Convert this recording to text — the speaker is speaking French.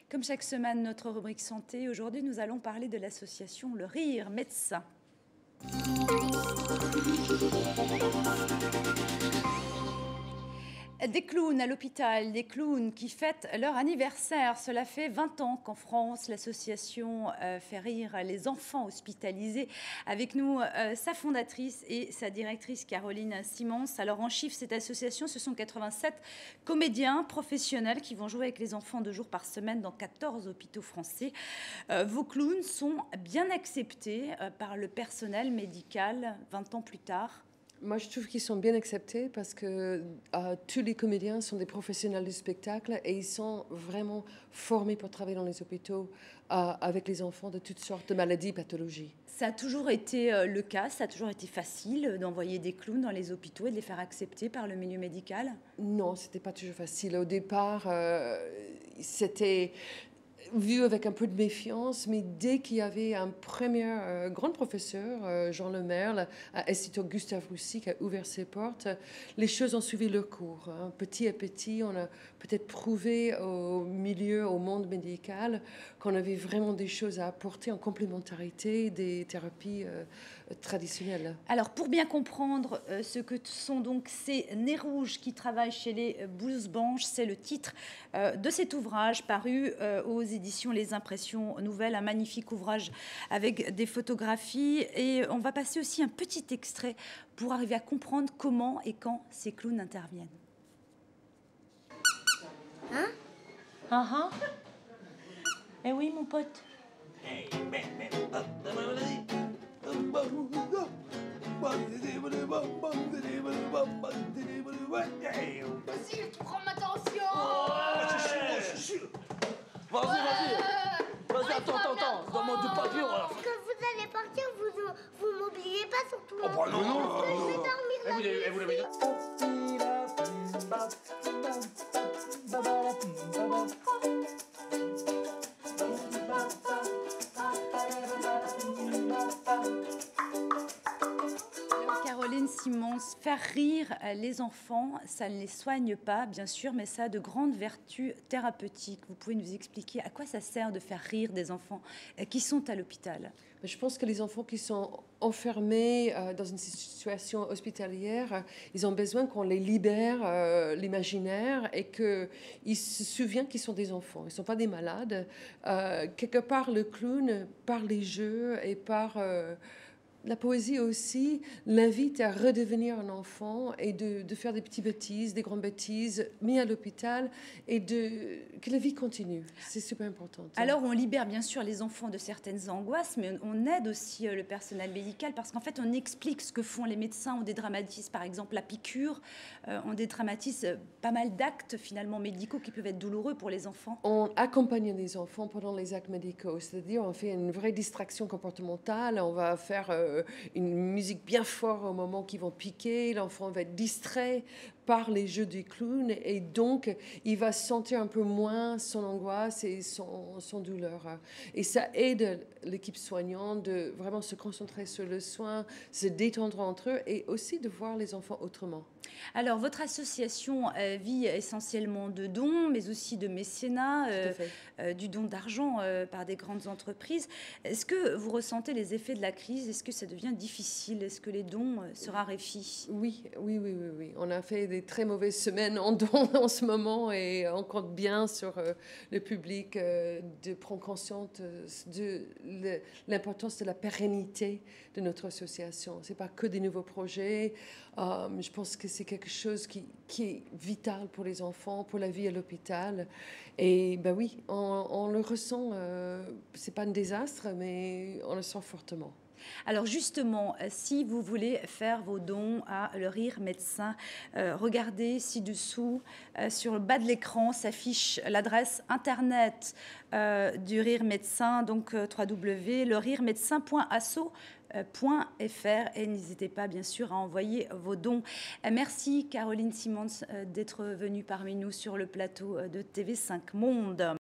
Comme chaque semaine, notre rubrique santé. Aujourd'hui, nous allons parler de l'association Le Rire Médecin. Des clowns à l'hôpital, des clowns qui fêtent leur anniversaire. Cela fait 20 ans qu'en France, l'association fait rire les enfants hospitalisés. Avec nous, sa fondatrice et sa directrice Caroline Simons. Alors en chiffres, cette association, ce sont 87 comédiens professionnels qui vont jouer avec les enfants 2 jours par semaine dans 14 hôpitaux français. Vos clowns sont bien acceptés par le personnel médical 20 ans plus tard. Moi, je trouve qu'ils sont bien acceptés parce que tous les comédiens sont des professionnels du spectacle et ils sont vraiment formés pour travailler dans les hôpitaux avec les enfants de toutes sortes de maladies, pathologies. Ça a toujours été le cas, ça a toujours été facile d'envoyer des clowns dans les hôpitaux et de les faire accepter par le milieu médical? Non, c'était pas toujours facile. Au départ, c'était vu avec un peu de méfiance, mais dès qu'il y avait un premier grand professeur, Jean Lemaire, à l'Institut Gustave Roussy, qui a ouvert ses portes, les choses ont suivi leur cours. Hein. Petit à petit, on a peut-être prouvé au milieu, au monde médical, qu'on avait vraiment des choses à apporter en complémentarité des thérapies traditionnelles. Alors, pour bien comprendre ce que sont donc ces nez rouges qui travaillent chez les blouses blanches, c'est le titre de cet ouvrage paru aux éditions Les Impressions Nouvelles, un magnifique ouvrage avec des photographies. Et on va passer aussi un petit extrait pour arriver à comprendre comment et quand ces clowns interviennent. Hein? Ah ah. Eh oui, mon pote. Vas-y, prends ma tension. Vas-y, attends, donne-moi du papier, voilà. Quand vous allez partir, vous m'oubliez pas surtout. Oh, bah non, Parce que je vais dormir là. Caroline Simons, faire rire les enfants, ça ne les soigne pas, bien sûr, mais ça a de grandes vertus thérapeutiques. Vous pouvez nous expliquer à quoi ça sert de faire rire des enfants qui sont à l'hôpital? Je pense que les enfants qui sont enfermés dans une situation hospitalière, ils ont besoin qu'on les libère l'imaginaire et qu'ils se souviennent qu'ils sont des enfants. Ils ne sont pas des malades. Quelque part, le clown, par les jeux et par la poésie aussi, l'invite à redevenir un enfant et de faire des petites bêtises, des grandes bêtises, mis à l'hôpital et que la vie continue. C'est super important. Alors, on libère bien sûr les enfants de certaines angoisses, mais on aide aussi le personnel médical parce qu'en fait, on explique ce que font les médecins. On dédramatise par exemple la piqûre, on dédramatise pas mal d'actes finalement médicaux qui peuvent être douloureux pour les enfants. On accompagne les enfants pendant les actes médicaux, c'est-à-dire on fait une vraie distraction comportementale, on va faire une musique bien forte au moment qu'ils vont piquer, l'enfant va être distrait par les jeux du clown et donc il va sentir un peu moins son angoisse et son douleur. Et ça aide l'équipe soignante de vraiment se concentrer sur le soin, se détendre entre eux et aussi de voir les enfants autrement. Alors, votre association vit essentiellement de dons, mais aussi de mécénat, du don d'argent par des grandes entreprises. Est-ce que vous ressentez les effets de la crise? Est-ce que ça devient difficile? Est-ce que les dons se raréfient? Oui. On a fait des très mauvaises semaines en dons en ce moment et on compte bien sur le public de prendre conscience de l'importance de la pérennité de notre association. Ce n'est pas que des nouveaux projets. Je pense que c'est quelque chose qui est vital pour les enfants, pour la vie à l'hôpital. Et ben oui, on le ressent. C'est pas un désastre, mais on le sent fortement. Alors justement, si vous voulez faire vos dons à Le Rire Médecin, regardez ci-dessous, sur le bas de l'écran s'affiche l'adresse internet du Rire Médecin, donc www.leriremedecin.asso.fr et n'hésitez pas bien sûr à envoyer vos dons. Merci Caroline Simons d'être venue parmi nous sur le plateau de TV5 Monde.